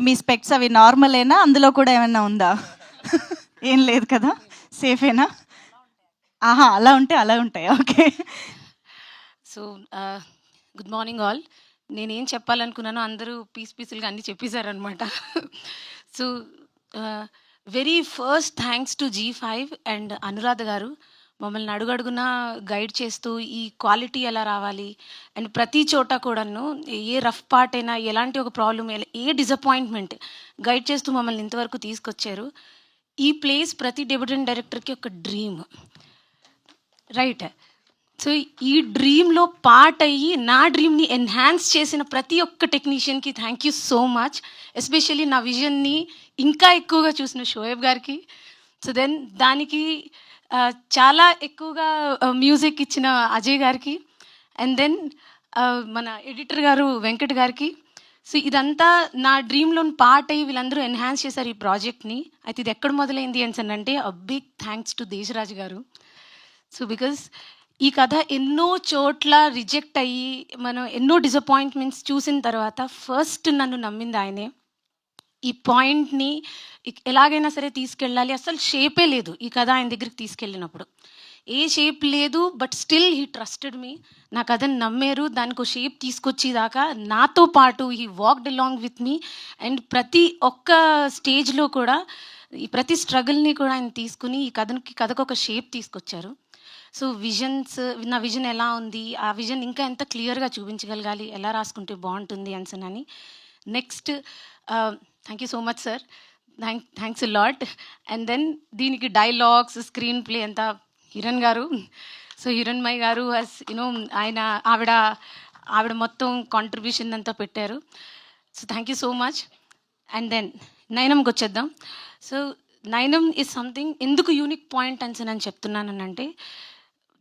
మీ specs అవి నార్మలేనా, అందులో కూడా ఏమైనా ఉందా? ఏం లేదు కదా, సేఫేనా? ఆహా, అలా ఉంటే అలా ఉంటాయి. Okay. So good morning all. నేనేం చెప్పాలనుకున్నానో అందరూ పీసులుగా అన్నీ చెప్పేశారనమాట. So very first thanks to G5 and Anuradha గారు మమ్మల్ని అడుగడుగునా గైడ్ చేస్తూ ఈ క్వాలిటీ ఎలా రావాలి అండ్ ప్రతి చోట కూడాను ఏ రఫ్ పార్ట్ అయినా ఎలాంటి ఒక ప్రాబ్లం ఏ డిసప్పాయింట్మెంట్ గైడ్ చేస్తూ మమ్మల్ని ఇంతవరకు తీసుకొచ్చారు. ఈ ప్లేస్ ప్రతి డెబ్యూటెంట్ డైరెక్టర్కి ఒక డ్రీమ్, రైట్? సో ఈ డ్రీమ్లో పార్ట్ అయ్యి నా డ్రీమ్ని ఎన్హాన్స్ చేసిన ప్రతి ఒక్క టెక్నీషియన్కి thank you so much. Especially నా విజన్ని ఇంకా ఎక్కువగా చూసిన షోయబ్ గారికి. సో దెన్ దానికి చాలా ఎక్కువగా మ్యూజిక్ ఇచ్చిన అజయ్ గారికి అండ్ దెన్ మన ఎడిటర్ గారు వెంకట్ గారికి. సో ఇదంతా నా డ్రీమ్లో పార్ట్ అయ్యి వీళ్ళందరూ ఎన్హాన్స్ చేశారు ఈ ప్రాజెక్ట్ని. అయితే ఇది ఎక్కడ మొదలైంది అని అంటే బిగ్ థ్యాంక్స్ టు దేశరాజ్ గారు. సో బికాస్ ఈ కథ ఎన్నో చోట్ల రిజెక్ట్ అయ్యి మనం ఎన్నో డిసప్పాయింట్మెంట్స్ చూసిన తర్వాత ఫస్ట్ నన్ను నమ్మింది ఆయనే. ఈ పాయింట్ని ఎలాగైనా సరే తీసుకెళ్ళాలి, అసలు షేపే లేదు ఈ కథ ఆయన దగ్గరికి తీసుకెళ్ళినప్పుడు, ఏ షేప్ లేదు. But still he trusted me, నా కథని నమ్మారు, దానికి ఒక షేప్ తీసుకొచ్చేదాకా నాతో పాటు he walked along with me. And ప్రతి ఒక్క స్టేజ్లో కూడా ఈ ప్రతి స్ట్రగుల్ని కూడా ఆయన తీసుకుని ఈ కథకు ఒక షేప్ తీసుకొచ్చారు. సో నా విజన్ ఎలా ఉంది, ఆ విజన్ ఇంకా ఎంత క్లియర్గా చూపించగలగాలి, ఎలా రాసుకుంటే బాగుంటుంది అని. Next thank you so much sir, thanks a lot. And then దీనికి డైలాగ్స్, స్క్రీన్ ప్లే అంతా హిరణ్ గారు. సో హిరణ్మయ్ గారు ఆయన ఆవిడ మొత్తం కాంట్రిబ్యూషన్ అంతా పెట్టారు. So thank you so much. And then నయనంకి వచ్చేద్దాం. సో నయనం ఈజ్ సంథింగ్ ఎందుకు యూనిక్ పాయింట్ అని చెప్తున్నానంటే,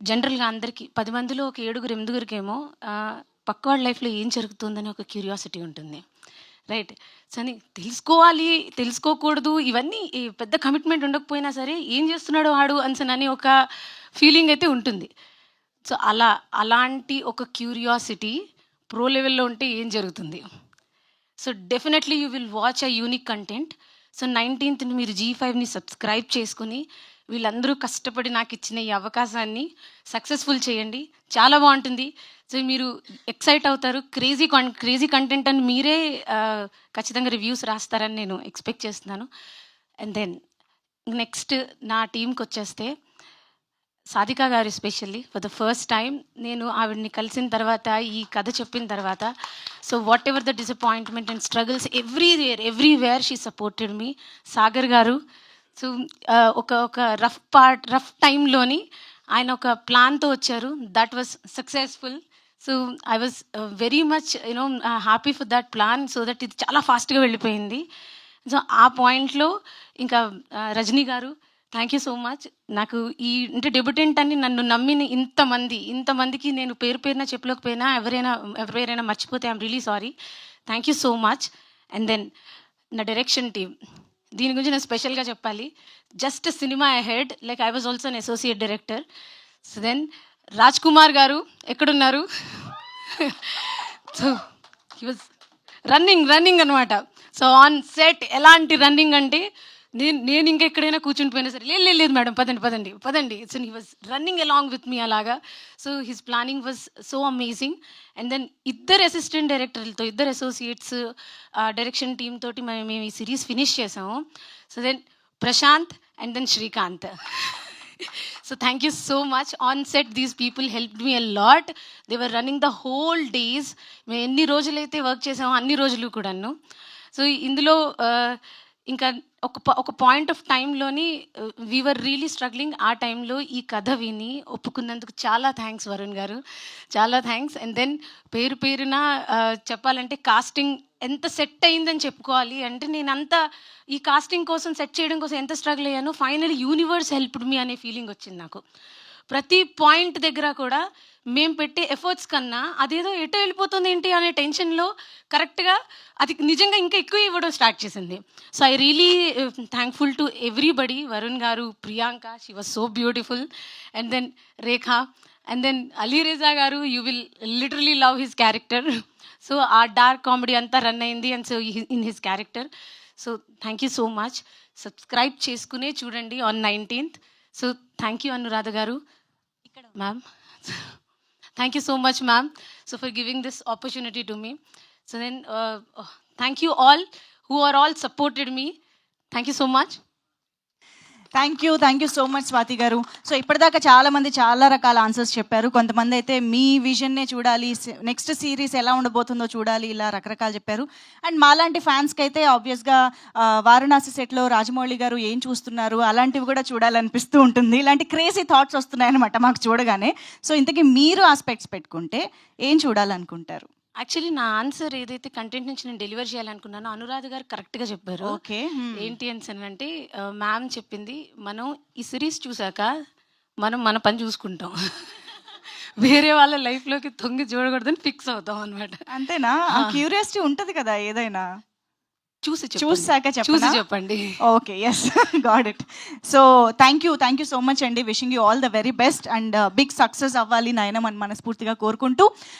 జనరల్గా అందరికీ 10 మందిలో ఒక 7, 8 పక్క వాళ్ళ లైఫ్లో ఏం జరుగుతుందని ఒక క్యూరియాసిటీ ఉంటుంది, రైట్? సో అని తెలుసుకోకూడదు, ఇవన్నీ పెద్ద కమిట్మెంట్ ఉండకపోయినా సరే ఏం చేస్తున్నాడో వాడు అని ఒక ఫీలింగ్ అయితే ఉంటుంది. సో అలాంటి ఒక క్యూరియాసిటీ ప్రో లెవెల్లో ఉంటే ఏం జరుగుతుంది? So definitely you will watch a unique content. So 19th మీరు G5ని సబ్స్క్రైబ్ చేసుకుని వీళ్ళందరూ కష్టపడి నాకు ఇచ్చిన ఈ అవకాశాన్ని సక్సెస్ఫుల్ చేయండి, చాలా బాగుంటుంది. సో మీరు ఎక్సైట్ అవుతారు, క్రేజీ కంటెంట్ అని మీరే ఖచ్చితంగా రివ్యూస్ రాస్తారని నేను ఎక్స్పెక్ట్ చేస్తున్నాను. అండ్ దెన్ నెక్స్ట్ నా టీంకి వచ్చేస్తే సాధికా గారు, especially for the first time నేను ఆవిడని కలిసిన తర్వాత, ఈ కథ చెప్పిన తర్వాత, so what ever the disappointment and struggles everywhere she supported me. Sagar గారు, సో ఒక రఫ్ టైంలోని ఆయన ఒక ప్లాన్తో వచ్చారు, that was successful. So I was very much happy for that plan, so that ఇది చాలా ఫాస్ట్గా వెళ్ళిపోయింది. సో ఆ పాయింట్లో ఇంకా రజనీ గారు, థ్యాంక్ యూ సో మచ్. నాకు అంటే డెబ్యూటెంట్ అని నన్ను నమ్మిన ఇంతమందికి నేను పేరున చెప్పలేకపోయినా, ఎవరైనా మర్చిపోతే I'm really sorry. Thank you so much. And then నా డైరెక్షన్ టీమ్, దీని గురించి నేను స్పెషల్గా చెప్పాలి. Just cinema ahead, like I was also an associate director. So then Raj Kumar గారు ఎక్కడున్నారు? సో హీ వాజ్ రన్నింగ్ అనమాట. సో ఆన్ సెట్ ఎలాంటి రన్నింగ్ అంటే నేను ఇంకా ఎక్కడైనా కూర్చుని పోయినా సరే, లేదు మేడం పదండి. So he was running along with me అలాగా. So his planning was so amazing. And then ఇద్దరు అసిస్టెంట్ డైరెక్టర్లతో, ఇద్దరు అసోసియేట్స్ డైరెక్షన్ టీమ్ తోటి మేము ఈ సిరీస్ ఫినిష్ చేసాము. So then Prashanth and then Srikanth. So thank you so much. On set these people helped me a lot. They were running the whole days. మేము ఎన్ని రోజులైతే వర్క్ చేసామో అన్ని రోజులు కూడాను. సో ఇందులో ఇంకా ఒక పాయింట్ ఆఫ్ టైంలోని వీఆర్ రియలీ స్ట్రగ్లింగ్. ఆ టైంలో ఈ కథ విని ఒప్పుకున్నందుకు చాలా థ్యాంక్స్ వరుణ్ గారు, చాలా థ్యాంక్స్. అండ్ దెన్ పేరున చెప్పాలంటే కాస్టింగ్ ఎంత సెట్ అయిందని చెప్పుకోవాలి. అంటే నేనంతా ఈ కాస్టింగ్ కోసం, సెట్ చేయడం కోసం ఎంత స్ట్రగుల్ అయ్యానో, ఫైనల్ యూనివర్స్ హెల్ప్డ్ మీ అనే ఫీలింగ్ వచ్చింది నాకు. ప్రతి పాయింట్ దగ్గర కూడా మేము పెట్టే ఎఫర్ట్స్ కన్నా అదేదో ఎటో వెళ్ళిపోతుంది ఏంటి అనే టెన్షన్లో కరెక్ట్గా అది నిజంగా ఇంకా ఎక్కువ ఇవ్వడం స్టార్ట్ చేసింది. So I really thankful to everybody. Varun గారు, Priyanka, she was so beautiful. And then Rekha, and then Ali Reza గారు, you will literally love his character. So ఆ డార్క్ కామెడీ అంతా రన్ అయింది and so in his character. So thank you so much. Subscribe చేసుకునే చూడండి on 19th. So thank you Anuradha గారు ma'am. Thank you so much, ma'am, so for giving this opportunity to me. So then, thank you all who are all supported me. Thank you so much. Thank you so much Swathi గారు. So ఇప్పటిదాకా చాలా మంది చాలా రకాల answers చెప్పారు. కొంతమంది అయితే మీ విజన్నే చూడాలి, నెక్స్ట్ సిరీస్ ఎలా ఉండబోతుందో చూడాలి, ఇలా రకరకాలు చెప్పారు. అండ్ మాలాంటి ఫ్యాన్స్కి అయితే ఆబ్వియస్గా వారణాసి సెట్లో రాజమౌళి గారు ఏం చూస్తున్నారు అలాంటివి కూడా చూడాలనిపిస్తూ ఉంటుంది. ఇలాంటి క్రేజీ థాట్స్ వస్తున్నాయన్నమాట మాకు చూడగానే. సో ఇంతకీ మీరు ఆస్పెక్ట్స్ పెట్టుకుంటే ఏం చూడాలనుకుంటారు? యాక్చువల్లీ నా ఆన్సర్ ఏదైతే కంటెంట్ నుంచి నేను డెలివర్ చేయాలనుకున్నానో అనురాధ గారు కరెక్ట్గా చెప్పారు. ఓకే, ఏంటి అని అంటే మ్యామ్ చెప్పింది, మనం ఈ సిరీస్ చూసాక మనం మన పని చూసుకుంటాం, వేరే వాళ్ళ లైఫ్లోకి తొంగి చూడకూడదని ఫిక్స్ అవుతాం అనమాట. అంతేనా? క్యూరియాసిటీ ఉంటుంది కదా ఏదైనా. చూసాక చెప్పండి. Okay, yes, got it. So thank you so much అండి. Wishing you all the very best and big success అవ్వాలి నయనం అని మనస్ఫూర్తిగా కోరుకుంటూ